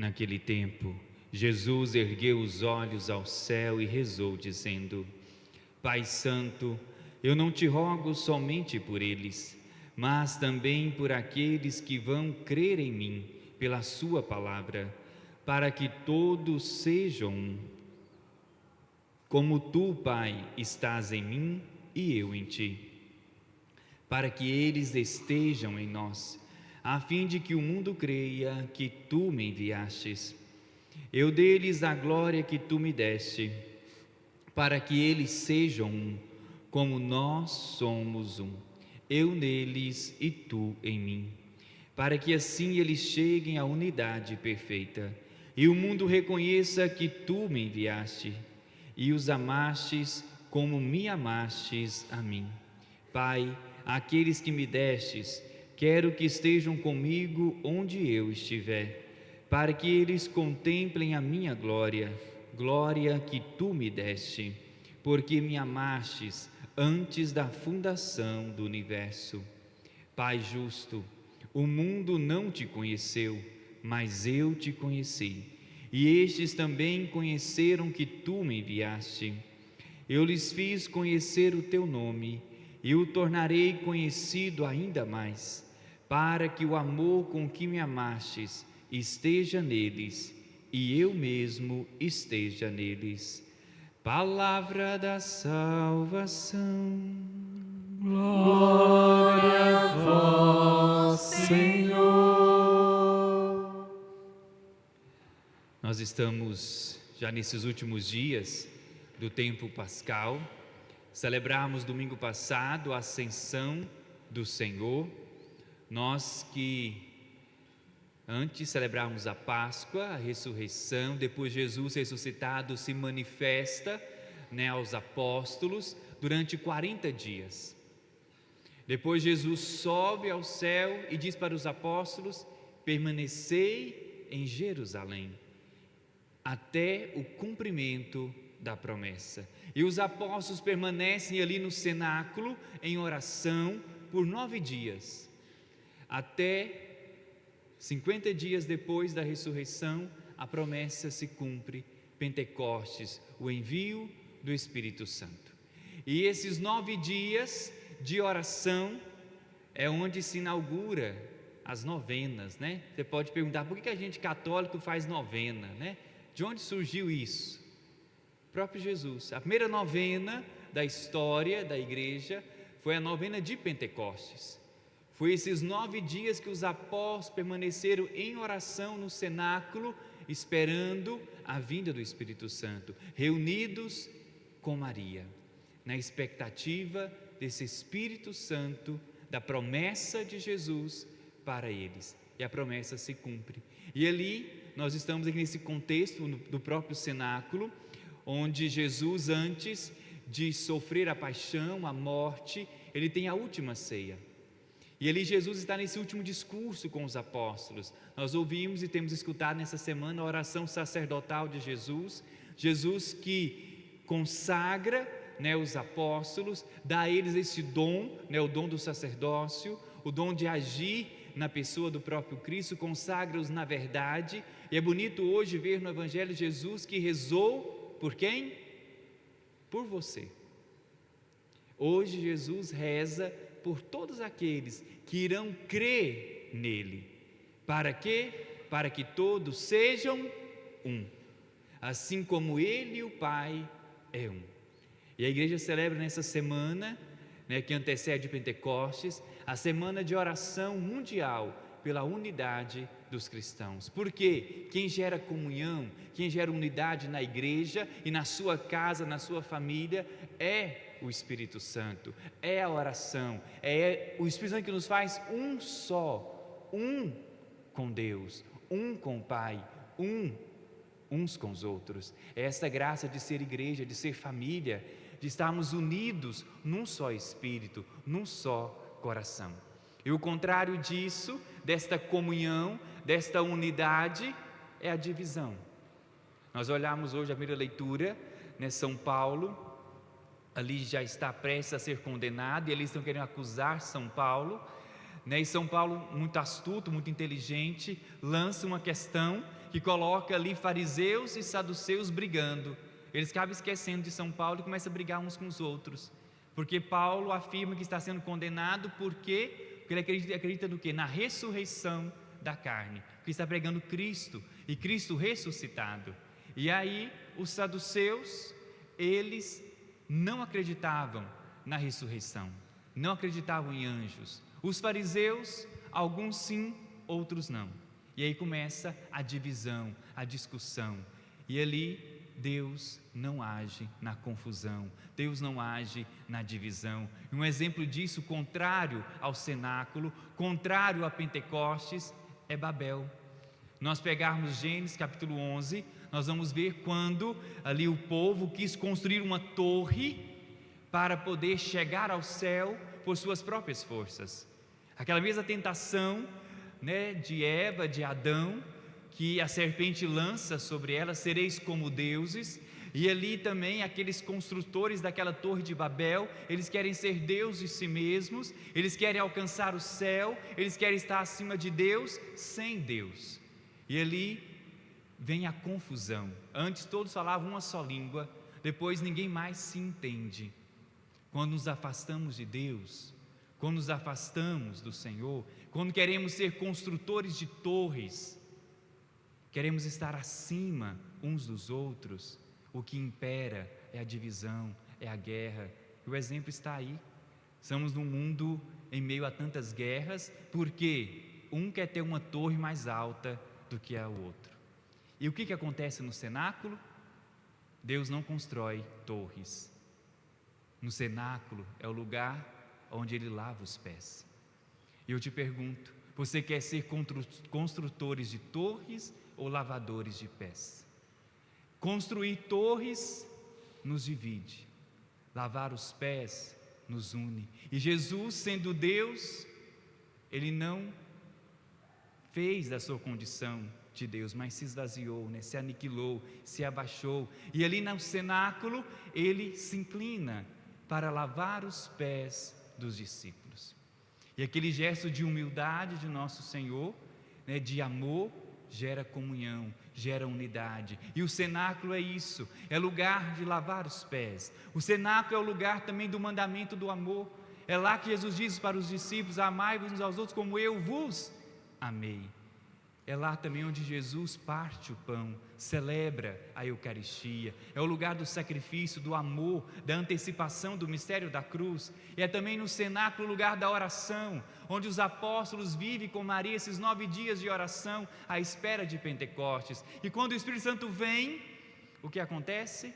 Naquele tempo, Jesus ergueu os olhos ao céu e rezou, dizendo: Pai Santo, eu não te rogo somente por eles, mas também por aqueles que vão crer em mim pela sua palavra, para que todos sejam um. Como tu, Pai, estás em mim e eu em ti, para que eles estejam em nós, a fim de que o mundo creia que tu me enviastes. Eu dei-lhes a glória que tu me deste, para que eles sejam um, como nós somos um, eu neles e tu em mim, para que assim eles cheguem à unidade perfeita, e o mundo reconheça que tu me enviaste, e os amastes como me amastes a mim. Pai, aqueles que me destes, quero que estejam comigo onde eu estiver, para que eles contemplem a minha glória, glória que tu me deste, porque me amastes antes da fundação do universo. Pai justo, o mundo não te conheceu, mas eu te conheci, e estes também conheceram que tu me enviaste. Eu lhes fiz conhecer o teu nome, e o tornarei conhecido ainda mais, para que o amor com que me amastes esteja neles, e eu mesmo esteja neles. Palavra da salvação. Glória a vós, Senhor. Nós estamos já nesses últimos dias do tempo pascal. Celebramos domingo passado a ascensão do Senhor. Nós que antes celebramos a Páscoa, a ressurreição, depois Jesus ressuscitado se manifesta, aos apóstolos durante 40 dias. Depois Jesus sobe ao céu e diz para os apóstolos: permanecei em Jerusalém, até o cumprimento da promessa. E os apóstolos permanecem ali no cenáculo, em oração, por 9 dias, até 50 dias depois da ressurreição, a promessa se cumpre, Pentecostes, o envio do Espírito Santo. E esses 9 dias de oração é onde se inaugura as novenas, Você pode perguntar, por que a gente católico faz novena, De onde surgiu isso? O próprio Jesus. A primeira novena da história da igreja foi a novena de Pentecostes. Foi esses 9 dias que os apóstolos permaneceram em oração no cenáculo, esperando a vinda do Espírito Santo, reunidos com Maria, na expectativa desse Espírito Santo, da promessa de Jesus para eles. E a promessa se cumpre. E ali, nós estamos aqui nesse contexto do próprio cenáculo, onde Jesus, antes de sofrer a paixão, a morte, ele tem a última ceia. E ali Jesus está nesse último discurso com os apóstolos. Nós ouvimos e temos escutado nessa semana a oração sacerdotal de Jesus. Jesus que consagra, os apóstolos, dá a eles esse dom, o dom do sacerdócio, o dom de agir na pessoa do próprio Cristo, consagra-os na verdade. E é bonito hoje ver no Evangelho Jesus que rezou por quem? Por você. Hoje Jesus reza por todos aqueles que irão crer nele. Para quê? Para que todos sejam um, assim como ele e o Pai é um. E a igreja celebra nessa semana, que antecede Pentecostes, a semana de oração mundial pela unidade dos cristãos. Porque quem gera comunhão, quem gera unidade na igreja e na sua casa, na sua família, é o Espírito Santo, é a oração, é o Espírito Santo que nos faz um só, um com Deus, um com o Pai, uns com os outros. É essa graça de ser igreja, de ser família, de estarmos unidos num só Espírito, num só coração. E o contrário disso, desta comunhão, desta unidade, é a divisão. Nós olhamos hoje a primeira leitura, São Paulo, ali já está prestes a ser condenado, e eles estão querendo acusar São Paulo, né? E São Paulo, muito astuto, muito inteligente, lança uma questão que coloca ali fariseus e saduceus brigando. Eles acabam esquecendo de São Paulo e começam a brigar uns com os outros, porque Paulo afirma que está sendo condenado porque ele acredita do quê? Na ressurreição da carne, porque está pregando Cristo e Cristo ressuscitado. E aí os saduceus, eles não acreditavam na ressurreição, não acreditavam em anjos. Os fariseus, alguns sim, outros não. E aí começa a divisão, a discussão. E ali Deus não age na confusão, Deus não age na divisão. Um exemplo disso, contrário ao cenáculo, contrário a Pentecostes, é Babel. Nós pegarmos Gênesis capítulo 11, nós vamos ver quando ali o povo quis construir uma torre para poder chegar ao céu por suas próprias forças. Aquela mesma tentação, né, de Eva, de Adão, que a serpente lança sobre ela: sereis como deuses. E ali também aqueles construtores daquela torre de Babel, eles querem ser deuses de si mesmos, eles querem alcançar o céu, eles querem estar acima de Deus, sem Deus. E ali vem a confusão. Antes todos falavam uma só língua, depois ninguém mais se entende. Quando nos afastamos de Deus, quando nos afastamos do Senhor, quando queremos ser construtores de torres, queremos estar acima uns dos outros, o que impera é a divisão, é a guerra. E o exemplo está aí. Estamos num mundo em meio a tantas guerras, porque um quer ter uma torre mais alta do que a outro. E o que acontece no cenáculo? Deus não constrói torres. No cenáculo é o lugar onde Ele lava os pés. E eu te pergunto, você quer ser construtores de torres ou lavadores de pés? Construir torres nos divide, lavar os pés nos une. E Jesus, sendo Deus, Ele não fez da sua condição de Deus, mas se esvaziou, né? Se aniquilou, se abaixou. E ali no cenáculo, Ele se inclina para lavar os pés dos discípulos. E aquele gesto de humildade de nosso Senhor, né, de amor, gera comunhão, gera unidade. E o cenáculo é isso, é lugar de lavar os pés. O cenáculo é o lugar também do mandamento do amor. É lá que Jesus diz para os discípulos: amai-vos uns aos outros como eu vos amei. É lá também onde Jesus parte o pão, celebra a Eucaristia. É o lugar do sacrifício, do amor, da antecipação do mistério da cruz. E é também no cenáculo o lugar da oração, onde os apóstolos vivem com Maria esses 9 dias de oração à espera de Pentecostes. E quando o Espírito Santo vem, o que acontece?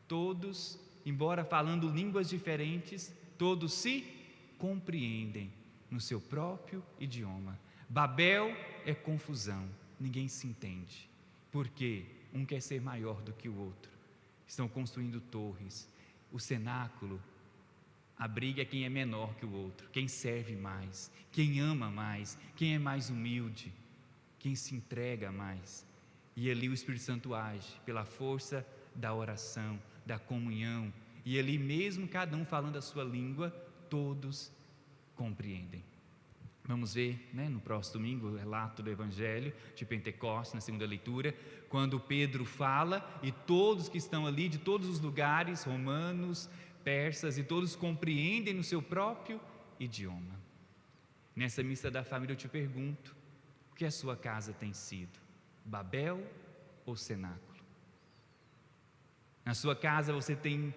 Todos, embora falando línguas diferentes, todos se compreendem no seu próprio idioma. Babel é confusão, ninguém se entende, porque um quer ser maior do que o outro. Estão construindo torres. O cenáculo abriga quem é menor que o outro, quem serve mais, quem ama mais, quem é mais humilde, quem se entrega mais. E ali o Espírito Santo age pela força da oração, da comunhão. E ali mesmo cada um falando a sua língua, todos compreendem. Vamos ver, né, no próximo domingo o relato do Evangelho de Pentecostes, na segunda leitura, quando Pedro fala e todos que estão ali, de todos os lugares, romanos, persas, e todos compreendem no seu próprio idioma. Nessa missa da família eu te pergunto, o que a sua casa tem sido? Babel ou cenáculo? Na sua casa você tem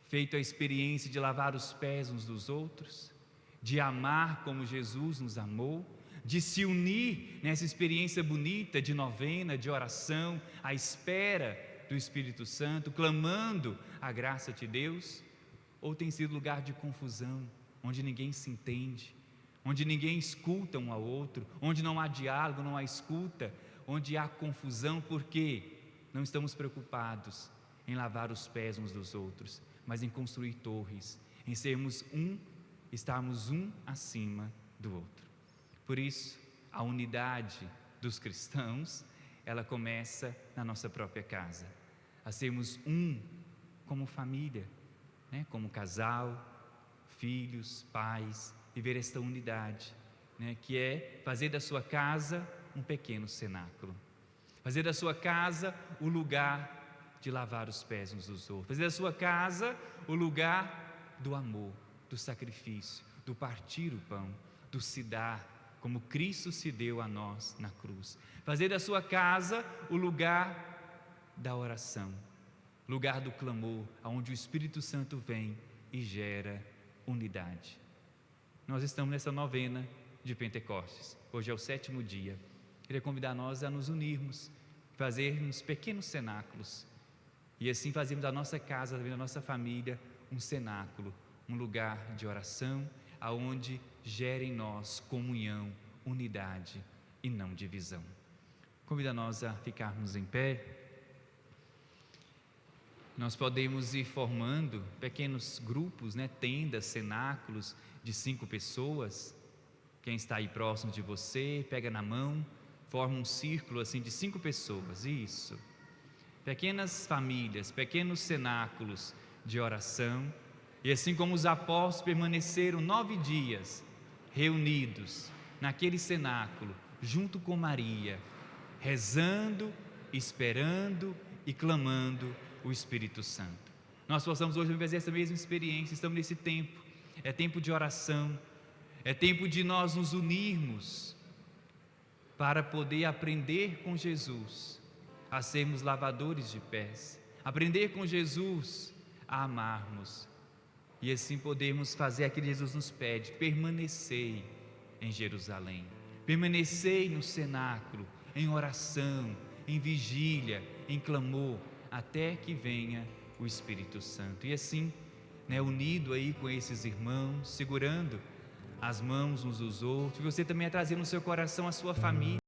feito a experiência de lavar os pés uns dos outros? De amar como Jesus nos amou, de se unir nessa experiência bonita de novena, de oração, à espera do Espírito Santo, clamando a graça de Deus? Ou tem sido lugar de confusão, onde ninguém se entende, onde ninguém escuta um ao outro, onde não há diálogo, não há escuta, onde há confusão, porque não estamos preocupados em lavar os pés uns dos outros, mas em construir torres, em sermos estarmos um acima do outro. Por isso, a unidade dos cristãos, ela começa na nossa própria casa, a sermos um como família, né? Como casal, filhos, pais, viver esta unidade, né, que é fazer da sua casa um pequeno cenáculo, fazer da sua casa o lugar de lavar os pés uns dos outros, fazer da sua casa o lugar do amor, do sacrifício, do partir o pão, do se dar, como Cristo se deu a nós na cruz. Fazer da sua casa o lugar da oração, lugar do clamor, onde o Espírito Santo vem e gera unidade. Nós estamos nessa novena de Pentecostes, hoje é o 7º dia. Queria convidar nós a nos unirmos, fazermos pequenos cenáculos e assim fazermos da nossa casa, da nossa família, um cenáculo, um lugar de oração, aonde gera em nós comunhão, unidade e não divisão. Convido nós a ficarmos em pé. Nós podemos ir formando pequenos grupos, né, tendas, cenáculos de 5 pessoas. Quem está aí próximo de você, pega na mão, forma um círculo assim de 5 pessoas, isso. Pequenas famílias, pequenos cenáculos de oração. E assim como os apóstolos permaneceram 9 dias reunidos naquele cenáculo, junto com Maria, rezando, esperando e clamando o Espírito Santo. Nós possamos hoje fazer essa mesma experiência. Estamos nesse tempo, é tempo de oração, é tempo de nós nos unirmos para poder aprender com Jesus a sermos lavadores de pés, aprender com Jesus a amarmos e assim podermos fazer aquilo que Jesus nos pede: permanecei em Jerusalém, permanecei no cenáculo, em oração, em vigília, em clamor, até que venha o Espírito Santo. E assim, né, unido aí com esses irmãos, segurando as mãos uns dos outros, você também é trazer no seu coração a sua família.